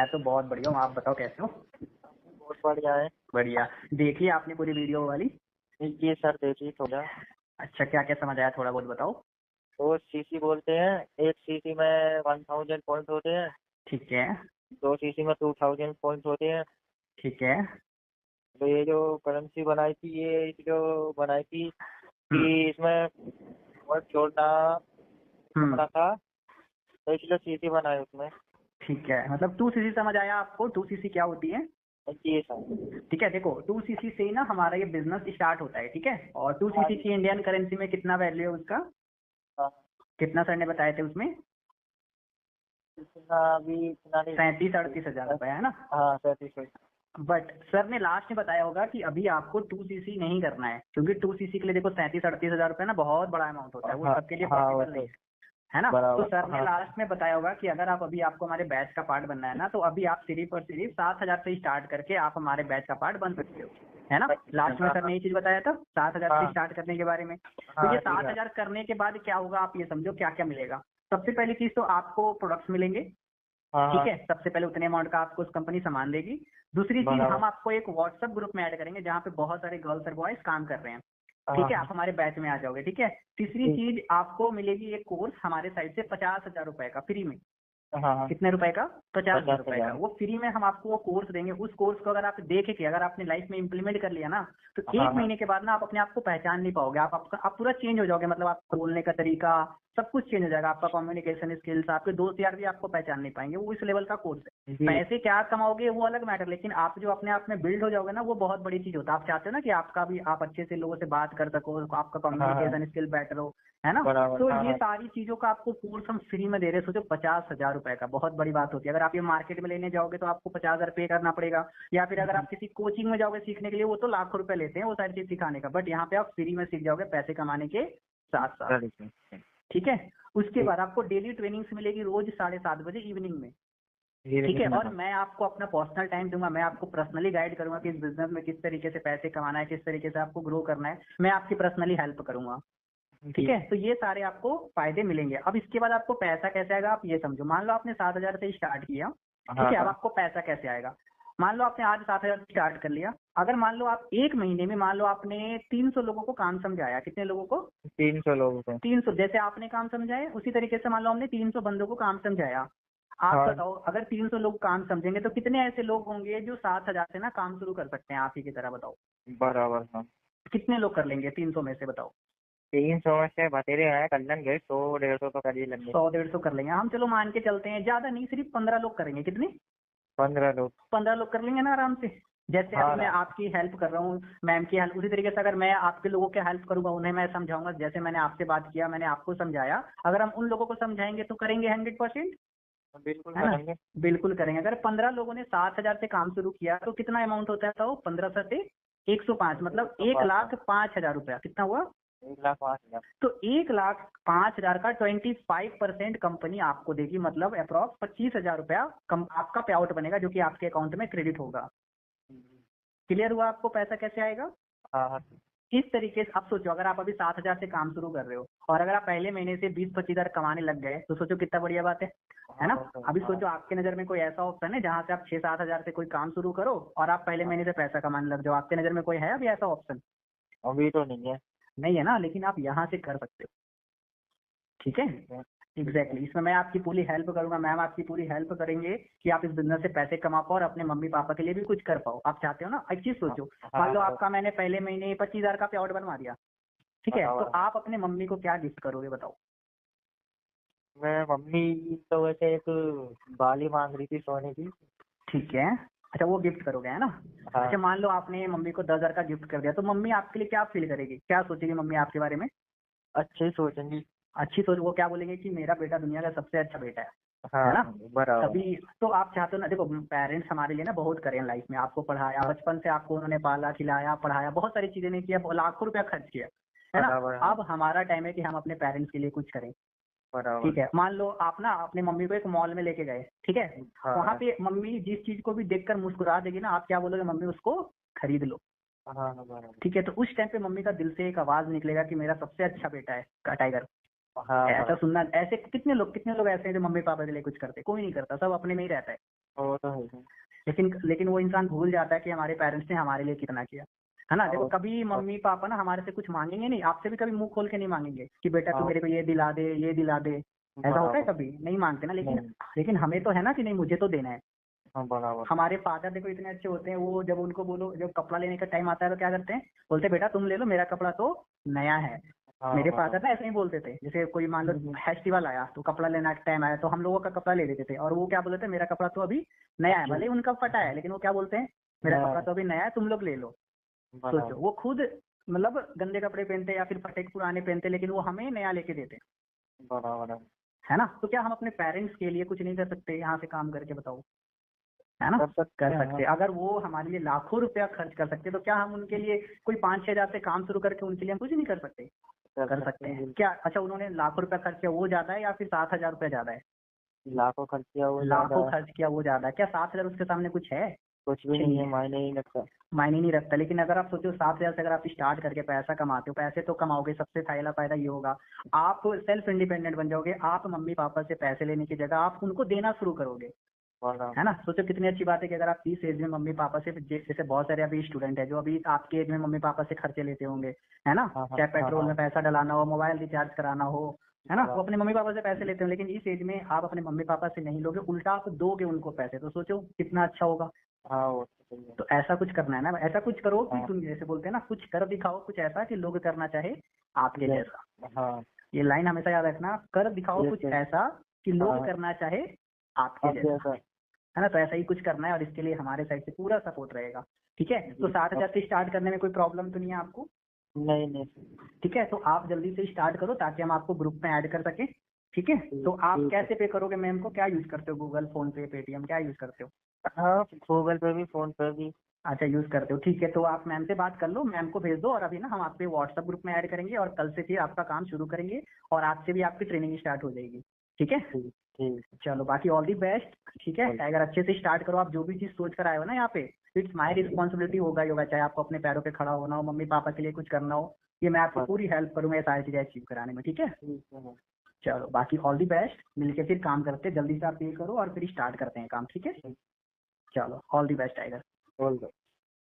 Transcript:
तो बहुत बढ़िया हूँ। आप बताओ कैसे हो? बहुत बढ़िया है। बढ़िया। देखिए आपने पूरी वीडियो वाली? जी सर, देखिए थोड़ा। अच्छा, क्या क्या समझ आया, थोड़ा बहुत बताओ। तो सीसी बोलते हैं, एक सीसी में 1000 पॉइंट होते हैं, ठीक है। 2 सीसी में 2000 पॉइंट होते हैं। ठीक है। तो ये जो करेंसी बनाई थी, ये जो बनाई थी हम्म। कि इसमें बहुत छोटा हम्म। कमरा था, तो इसलिए सीसी बनाई उसमें। ठीक है, मतलब 2cc समझ आया आपको? 2cc क्या होती है? जी सर। ठीक है, देखो 2cc से ही ना हमारा ये बिजनेस स्टार्ट होता है। ठीक है, और हाँ 2cc जी। की इंडियन करेंसी में कितना वैल्यू है उसका? हाँ, कितना सर ने बताए थे उसमें? इतना अभी इतना नहीं। 37-38 हजार रुपए है ना? हाँ 37। बट सर ने लास्ट में बताया होगा कि अभी आपको 2cc नहीं करना है, क्योंकि 2cc के लिए देखो 37-38 हजार रुपए ना बहुत बड़ा अमाउंट होता है, वो हाँ सबके लिए हाँ, वो पॉसिबल नहीं तो है ना? तो बराबर। सर ने हाँ लास्ट में बताया होगा कि अगर आप अभी आपको हमारे बैच का पार्ट बनना है ना, तो अभी आप सिर्फ और सिर्फ 7 हजार से स्टार्ट करके आप हमारे बैच का पार्ट बन सकते हो, है ना? लास्ट में सर ने ये चीज बताया था 7 हजार से हाँ स्टार्ट करने के बारे में। तो हाँ, ये ठीक है। 7 हजार करने के बाद क्या होगा आप ये समझो क्या क्या मिलेगा। सबसे पहली चीज तो आपको प्रोडक्ट्स मिलेंगे। हाँ ठीक हाँ, है, सबसे पहले उतने अमाउंट का आपको उस कंपनी सामान देगी। दूसरी चीज, बराबर। हम आपको एक व्हाट्सएप ग्रुप में ऐड करेंगे जहाँ पे बहुत सारे गर्ल्स और बॉयज काम कर रहे हैं। ठीक हाँ है, हाँ, आप हमारे बैच में आ जाओगे। ठीक है। तीसरी ठीक। चीज, आपको मिलेगी एक कोर्स हमारे साइड से 50 हजार रुपए का फ्री में। हाँ हाँ, कितने रुपए का? 50 हजार रुपए का। 50,000। वो फ्री में हम आपको वो कोर्स देंगे। उस कोर्स को अगर आप देखे कि अगर आपने लाइफ में इंप्लीमेंट कर लिया ना, तो हाँ एक हाँ, महीने के बाद ना आप अपने आप को पहचान नहीं पाओगे। आप पूरा चेंज हो जाओगे, मतलब आपका बोलने का तरीका सब कुछ चेंज हो जाएगा। आपका कम्युनिकेशन स्किल्स, आपके दोस्त यार भी आपको पहचान नहीं पाएंगे। वो इस लेवल का कोर्स है। जी। पैसे क्या कमाओगे वो अलग मैटर, लेकिन आप जो अपने आप में बिल्ड हो जाओगे ना, वो बहुत बड़ी चीज होता है। आप चाहते हो ना कि आपका भी आप अच्छे से लोगों से बात कर सको, आपका हाँ हाँ, कम्युनिकेशन स्किल बेटर हो, है ना? बराबर। तो हाँ ये हाँ, सारी चीजों का आपको कोर्स हम फ्री में दे रहे हैं। सोचो 50 हजार रुपए का, बहुत बड़ी बात होती है। अगर आप ये मार्केट में लेने जाओगे तो आपको 50 हजार पे करना पड़ेगा, या फिर अगर आप किसी कोचिंग में जाओगे सीखने के लिए, वो तो लाखों रुपए लेते हैं वो सारी चीज सिखाने का। बट यहाँ पे आप फ्री में सीख जाओगे पैसे कमाने के साथ साथ। चलिए। ठीक है। उसके ठीक। बाद आपको डेली ट्रेनिंग्स मिलेगी रोज 7:30 बजे इवनिंग में। ये ठीक है, लिखना और था। मैं आपको अपना पर्सनल टाइम दूंगा। मैं आपको पर्सनली गाइड करूंगा कि इस बिजनेस में किस तरीके से पैसे कमाना है, किस तरीके से आपको ग्रो करना है। मैं आपकी पर्सनली हेल्प करूंगा। ठीक जी। है, तो ये सारे आपको फायदे मिलेंगे। अब इसके बाद आपको पैसा कैसे आएगा आप ये समझो। मान लो आपने 7 हजार से स्टार्ट किया। ठीक हाँ है, अब हाँ, आपको पैसा कैसे आएगा? मान लो आपने आज 7 हजार से स्टार्ट कर लिया। अगर मान लो आप एक महीने में मान लो आपने 300 लोगों को काम समझाया। कितने लोगों को? 300 लोगों को। 300। जैसे आपने काम समझाए उसी तरीके से मान लो हमने 300 बंदों को काम समझाया। आप हाँ, बताओ, अगर 300 लोग काम समझेंगे तो कितने ऐसे लोग होंगे जो 7 हजार से ना काम शुरू कर सकते हैं आप ही की तरह? बताओ बराबर। हाँ, कितने लोग कर लेंगे 300 में से? बताओ। 300 में से बतेरे हैं कर लेंगे, 100-150 तो कर ही लेंगे। 100-150 कर लेंगे हम, चलो मान के चलते हैं। ज्यादा नहीं, सिर्फ 15 लोग करेंगे। कितने? 15 लोग। 15 लोग कर लेंगे ना आराम से। जैसे हाँ अभी मैं राम। आपकी हेल्प कर रहा हूँ, मैम की हेल्प, उसी तरीके से अगर मैं आपके लोगों की हेल्प करूंगा, उन्हें मैं समझाऊंगा। जैसे मैंने आपसे बात किया, मैंने आपको समझाया, अगर हम उन लोगों को समझाएंगे तो करेंगे 100%, बिल्कुल है ना? करेंगे। बिल्कुल करेंगे। अगर 15 लोगों ने 7 हजार से काम शुरू किया तो कितना अमाउंट होता है? तो 15 से 105, मतलब 1,05,000 रुपया। कितना हुआ? 1,05,000। तो 1,05,000 का 25% कंपनी आपको देगी, मतलब अप्रॉक्स 25 हजार रुपया आपका पे आउट बनेगा, जो कि आपके अकाउंट में क्रेडिट होगा। क्लियर हुआ आपको पैसा कैसे आएगा? हाँ हाँ, इस तरीके से आप सोचो, अगर आप अभी 7 हजार से काम शुरू कर रहे हो और अगर आप पहले महीने से 20-25 हजार कमाने लग गए, तो सोचो कितना बढ़िया बात है ना? अभी सोचो आपके नजर में कोई ऐसा ऑप्शन है जहां से आप 6-7 हजार से कोई काम शुरू करो और आप पहले महीने से पैसा कमाने लग जाओ। आपके नजर में कोई है अभी ऐसा ऑप्शन? अभी तो नहीं है। नहीं है ना, लेकिन आप यहाँ से कर सकते हो। ठीक है, एग्जैक्टली। इसमें मैं आपकी पूरी हेल्प करूंगा, मैम आपकी पूरी हेल्प करेंगे कि आप इस बिजनेस से पैसे कमा पाओ और अपने मम्मी पापा के लिए भी कुछ कर पाओ। आप चाहते हो ना? एक चीज सोचो, मान लो आपका मैंने पहले महीने 25 हजार का पे आउट बनवा दिया। ठीक है, तो आप अपने मम्मी को क्या गिफ्ट करोगे? बताओ। मैं मम्मी तो वैसे एक बाली मांग रही थी सोने की। ठीक है, अच्छा वो गिफ्ट करोगे, है ना? हाँ। अच्छा, मान लो आपने मम्मी को 10 हजार का गिफ्ट कर दिया, तो मम्मी आपके लिए क्या फील करेगी, क्या सोचेगी मम्मी आपके बारे में? अच्छे सोचेंगी। अच्छी सोच। वो क्या बोलेंगे कि मेरा बेटा दुनिया का सबसे अच्छा बेटा है ना? हाँ, बराबर। तभी तो आप चाहते हो ना। देखो, पेरेंट्स हमारे लिए ना बहुत करें लाइफ में। आपको पढ़ाया, बचपन से आपको उन्होंने पाला खिलाया पढ़ाया, बहुत सारी चीजें नहीं किया, लाखों रुपया खर्च किया, है ना? बराबर। हाँ, अब हमारा टाइम है कि हम अपने पेरेंट्स के लिए कुछ करें। बराबर। ठीक है, मान लो आप ना अपने मम्मी को एक मॉल में लेके गए। ठीक है, हाँ वहां पे मम्मी जिस चीज को भी देखकर मुस्कुरा देगी ना, आप क्या बोलोगे? मम्मी उसको खरीद लो। हाँ, बराबर। ठीक है, तो उस टाइम पे मम्मी का दिल से एक आवाज निकलेगा कि मेरा सबसे अच्छा बेटा है का टाइगर। हाँ, ऐसा बराबर। सुनना। ऐसे कितने लोग ऐसे हैं जो मम्मी पापा के लिए कुछ करते? कोई नहीं करता, सब अपने में ही रहता है। वो तो है ही। लेकिन वो इंसान भूल जाता है कि हमारे पेरेंट्स ने हमारे लिए कितना किया, है ना। देखो और कभी मम्मी पापा ना हमारे से कुछ मांगेंगे नहीं, आपसे भी कभी मुंह खोल के नहीं मांगेंगे कि बेटा तू हाँ, मेरे को ये दिला दे, ये दिला दे। ऐसा होता है बराबर। कभी नहीं मांगते ना, लेकिन नहीं। लेकिन हमें तो है ना कि नहीं, मुझे तो देना है। हाँ, बराबर। हमारे फादर देखो इतने अच्छे होते हैं, वो जब उनको बोलो, जब कपड़ा लेने का टाइम आता है तो क्या करते हैं, बोलते हैं बेटा तुम ले लो, मेरा कपड़ा तो नया है। हाँ, मेरे बराबर। फादर ना ऐसे ही बोलते थे, जैसे कोई मान लो फेस्टिवल आया तो कपड़ा लेना का टाइम आया तो हम लोगों का कपड़ा ले लेते थे, और वो क्या बोलते थे, मेरा कपड़ा तो अभी नया है, भले ही उनका फटा है लेकिन वो क्या बोलते हैं, मेरा कपड़ा तो अभी नया है, तुम लोग ले लो। सोचो, बराबर। वो खुद मतलब गंदे कपड़े पहनते या फिर फटे पुराने पहनते, लेकिन वो हमें नया लेके देते, बराबर है। है ना। तो क्या हम अपने पेरेंट्स के लिए कुछ नहीं कर सकते यहाँ से काम करके, बताओ, है ना। कर सकते कर हैं सकते, हाँ। अगर वो हमारे लिए लाखों रुपया खर्च कर सकते तो क्या हम उनके लिए कोई 5-6 हज़ार से काम शुरू करके उनके लिए हम कुछ नहीं कर सकते। कर सकते हैं बिल्कुल। क्या। अच्छा, उन्होंने लाखों रुपया खर्च किया वो ज्यादा है या फिर 7,000 रुपया ज्यादा है। लाखों खर्च किया वो ज्यादा लाखों है। खर्च किया वो ज्यादा है, क्या 7,000 उसके सामने कुछ है। कुछ भी कुछ नहीं नहीं है, है, मायने नहीं लगता। मायने नहीं रखता। लेकिन अगर आप सोचो 7,000 से अगर आप स्टार्ट करके पैसा कमाते हो, पैसे तो कमाओगे, सबसे पहला फायदा ये होगा आप सेल्फ इंडिपेंडेंट बन जाओगे। आप मम्मी पापा से पैसे लेने की जगह आप उनको देना शुरू करोगे, है ना। सोचो कितनी अच्छी बात है कि अगर आप 30 एज में मम्मी पापा से, जैसे बहुत सारे अभी स्टूडेंट है जो अभी आपके एज में मम्मी पापा से खर्चे लेते होंगे, है ना, हाँ, हाँ, चाहे हाँ, पेट्रोल हाँ। में पैसा डलाना हो, मोबाइल रिचार्ज कराना हो, है ना, वो बराबर। अपने मम्मी पापा से पैसे लेते हो। लेकिन इस एज में आप अपने मम्मी पापा से नहीं लोगे, उल्टा आप दोगे उनको पैसे, तो सोचो कितना अच्छा होगा। हाँ, वो तो सही है। तो ऐसा कुछ करना है ना, ऐसा कुछ करो कि हाँ, तुम जैसे बोलते हैं ना, कुछ कर दिखाओ, कुछ ऐसा कि लोग करना चाहे आपके जैसा। हाँ, ये लाइन हमेशा याद रखना, कर दिखाओ कुछ जैसे। ऐसा कि लोग हाँ, करना चाहे आपके अब जैसा, जैसा। है ना। तो ऐसा ही कुछ करना है और इसके लिए हमारे साइड से पूरा सपोर्ट रहेगा, ठीक है। तो 7,000 से स्टार्ट करने में कोई प्रॉब्लम तो नहीं है आपको, नहीं, नहीं। ठीक है। तो आप जल्दी से स्टार्ट करो ताकि हम आपको ग्रुप में ऐड कर सके, ठीक है। तो आप ठीक है। कैसे पे करोगे मैम को, क्या यूज करते हो, गूगल, फोन पे, पेटीएम, क्या यूज करते हो। हाँ, गूगल पे भी, फोन पे भी। अच्छा यूज करते हो, ठीक है। तो आप मैम से बात कर लो, मैम को भेज दो, और अभी ना हम आपके व्हाट्सएप ग्रुप में ऐड करेंगे और कल से फिर आपका काम शुरू करेंगे और आज से भी आपकी ट्रेनिंग स्टार्ट हो जाएगी, ठीक है। ठीक, ठीक। चलो बाकी ऑल दी बेस्ट, ठीक है। चलो। टाइगर अच्छे से स्टार्ट करो, आप जो भी चीज सोच कर आए हो ना यहाँ पे, इट्स माई रिस्पॉन्सिबिलिटी होगा ही होगा, चाहे आपको अपने पैरों पे खड़ा होना हो, मम्मी पापा के लिए कुछ करना हो, ये मैं आपकी बस। पूरी हेल्प करूंगा ये सारी चीजें अचीव कराने में, ठीक है। ठीक है। चलो बाकी ऑल दी बेस्ट, मिलके फिर काम करते हैं, जल्दी से आप ये करो और फिर स्टार्ट करते हैं काम, ठीक है। चलो ऑल दी बेस्ट टाइगर। बोल दो।